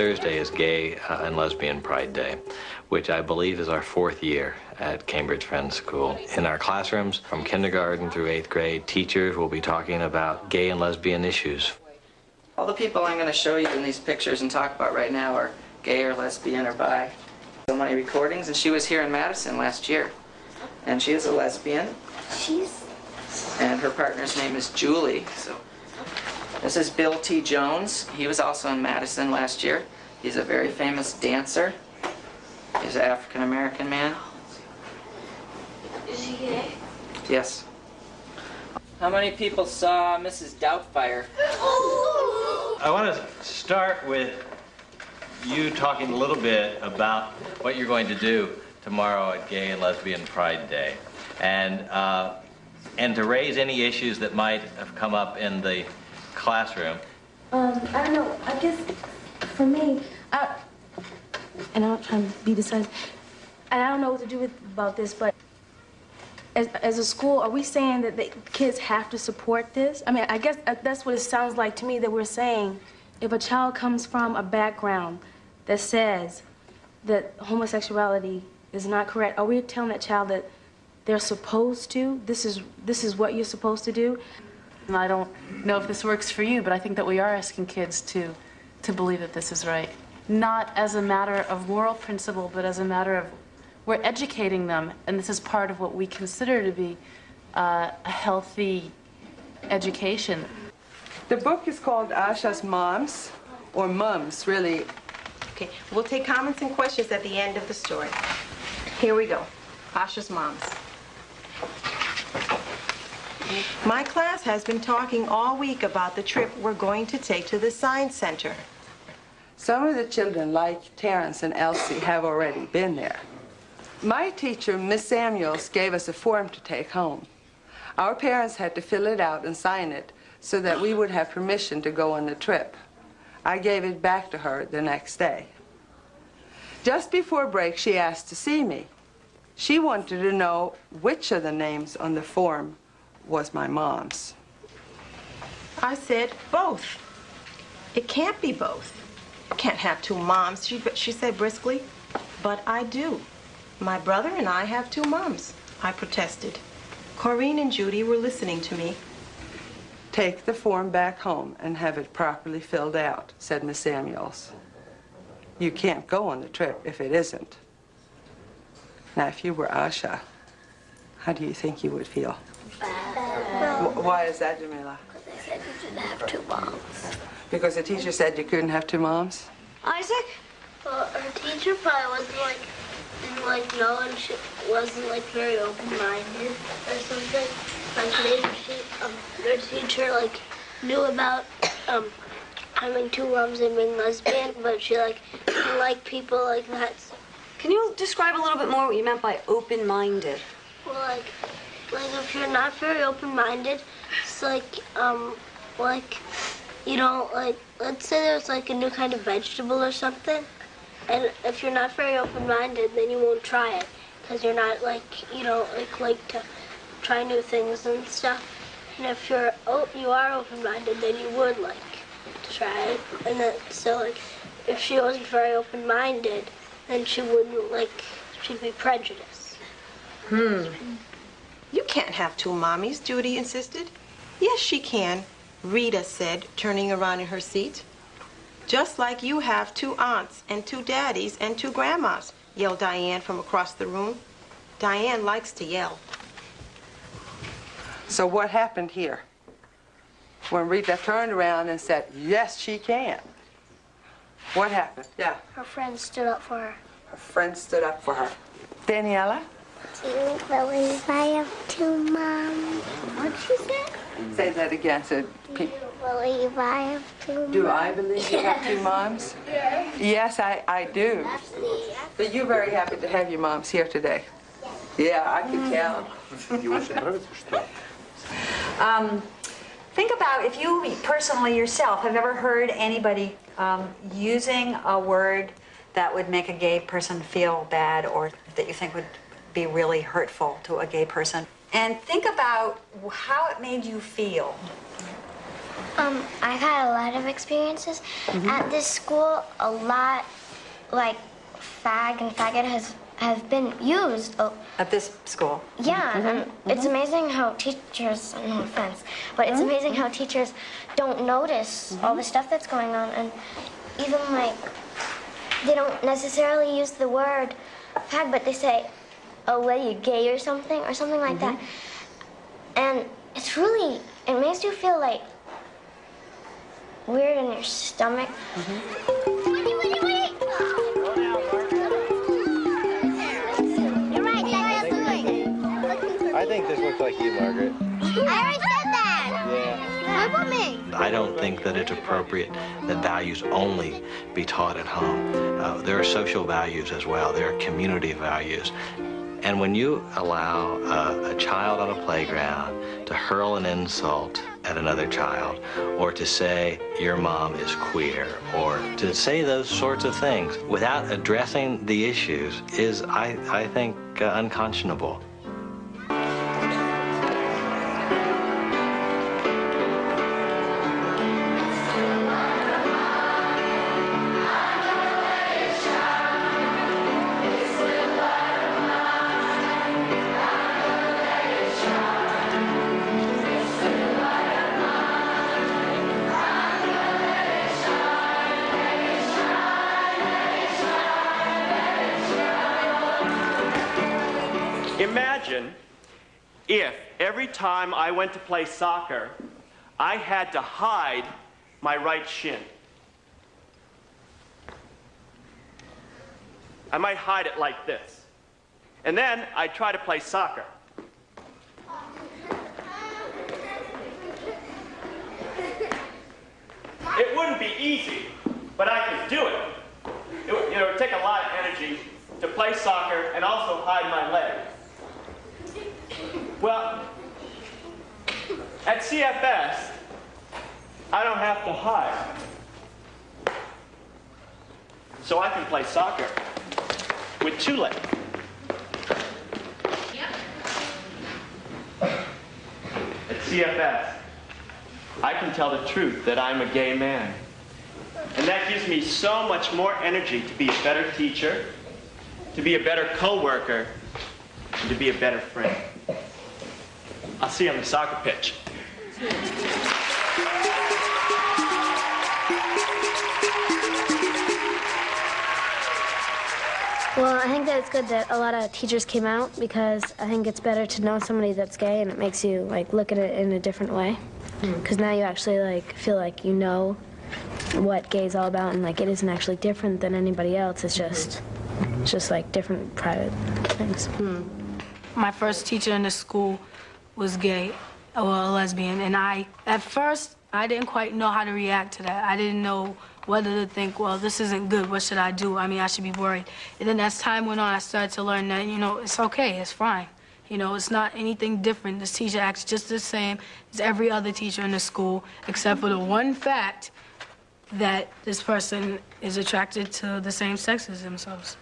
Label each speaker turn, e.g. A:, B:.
A: Thursday is Gay and Lesbian Pride Day, which I believe is our 4th year at Cambridge Friends School. In our classrooms, from kindergarten through 8th grade, teachers will be talking about gay and lesbian issues.
B: All the people I'm going to show you in these pictures and talk about right now are gay or lesbian or bi. So many recordings, and she was here in Madison last year. And she is a lesbian. And her partner's name is Julie. So this is Bill T. Jones. He was also in Madison last year. He's a very famous dancer. He's an African-American man.
C: Is he gay?
B: Yes. How many people saw Mrs. Doubtfire?
A: I want to start with you talking a little bit about what you're going to do tomorrow at Gay and Lesbian Pride Day, and to raise any issues that might have come up in the classroom.
D: I don't know, I guess for me, and I'm not trying to be decisive, and I don't know what to do about this, but as a school, are we saying that the kids have to support this? I mean, I guess that's what it sounds like to me, that we're saying if a child comes from a background that says that homosexuality is not correct, are we telling that child that they're supposed to, this is what you're supposed to do?
E: And I don't know if this works for you, but I think that we are asking kids to believe that this is right. Not as a matter of moral principle, but as a matter of, we're educating them, and this is part of what we consider to be a healthy education.
F: The book is called Asha's Moms, or Mums, really.
G: Okay, we'll take comments and questions at the end of the story. Here we go. Asha's Moms. My class has been talking all week about the trip we're going to take to the Science Center.
F: Some of the children, like Terrence and Elsie, have already been there. My teacher, Miss Samuels, gave us a form to take home. Our parents had to fill it out and sign it so that we would have permission to go on the trip. I gave it back to her the next day. Just before break, she asked to see me. She wanted to know which of the names on the form was my mom's.
G: I said both. It can't be both. I can't have two moms, she said briskly. But I do. My brother and I have two moms, I protested. Corrine and Judy were listening to me.
F: Take the form back home and have it properly filled out, said Miss Samuels. You can't go on the trip if it isn't. Now, if you were Asha, how do you think you would feel?
C: Bad.
F: Why is that, Jamila?
C: Because they said you didn't have two moms.
F: Because the teacher said you couldn't have two moms?
C: Isaac? Well, her teacher probably didn't know, and she wasn't very open-minded or something. Maybe their teacher knew about having two moms and being lesbian, but she didn't like people like that.
H: Can you describe a little bit more what you meant by open-minded?
C: Well, if you're not very open-minded, it's let's say there's a new kind of vegetable or something, and if you're not very open-minded, then you won't try it, because you're not like to try new things and stuff. And if you are open-minded, then you would like to try it. And if she wasn't very open-minded, then she wouldn't she'd be prejudiced.
G: You can't have two mommies, Judy insisted. Yes, she can, Rita said, turning around in her seat. Just like you have two aunts and two daddies and two grandmas, yelled Diane from across the room. Diane likes to yell.
F: So what happened here? When Rita turned around and said, yes, she can. What happened? Yeah.
C: Her friend stood up for her.
F: Her friend stood up for her. Daniela?
C: Do you believe I have two moms? What'd she say?
F: Say that again. So,
C: do you believe I have two moms?
F: Do I believe you have two moms? Yes, I do. But you're very happy to have your moms here today. Yeah, I can tell.
H: Think about if you personally yourself have ever heard anybody using a word that would make a gay person feel bad or that you think would be really hurtful to a gay person. And think about how it made you feel.
C: I've had a lot of experiences. At this school, a lot, like, fag and faggot have been used.
H: At this school?
C: Yeah, and it's amazing how teachers, no offense, but it's amazing how teachers don't notice all the stuff that's going on, and even, like, they don't necessarily use the word fag, but they say, oh, what are you, gay or something like that. And it's really, it makes you feel, like, weird in your stomach. You're right,
A: I think this looks like you, Margaret.
C: I already said that.
A: Yeah.
C: What about me?
A: I don't think that it's appropriate that values only be taught at home. There are social values as well. There are community values. And when you allow a child on a playground to hurl an insult at another child, or to say your mom is queer, or to say those sorts of things without addressing the issues is, I think, unconscionable.
I: Imagine if every time I went to play soccer, I had to hide my right shin. I might hide it like this. And then I'd try to play soccer. It wouldn't be easy, but I could do it. It would take a lot of energy to play soccer and also hide my leg. Well, at CFS, I don't have to hide. So I can play soccer with two legs. At CFS, I can tell the truth that I'm a gay man. And that gives me so much more energy to be a better teacher, to be a better co-worker, and to be a better friend. I'll see you on the soccer pitch.
J: Well, I think that it's good that a lot of teachers came out, because I think it's better to know somebody that's gay, and it makes you like look at it in a different way. Because now you actually like feel like you know what gay is all about, and like it isn't actually different than anybody else. It's just like different private things.
K: My first teacher in the school was gay, or a lesbian, and at first, I didn't quite know how to react to that. I didn't know whether to think, well, this isn't good, what should I do? I mean, I should be worried. And then as time went on, I started to learn that, you know, it's okay, it's fine. You know, it's not anything different. This teacher acts just the same as every other teacher in the school, except for the one fact that this person is attracted to the same sex as themselves.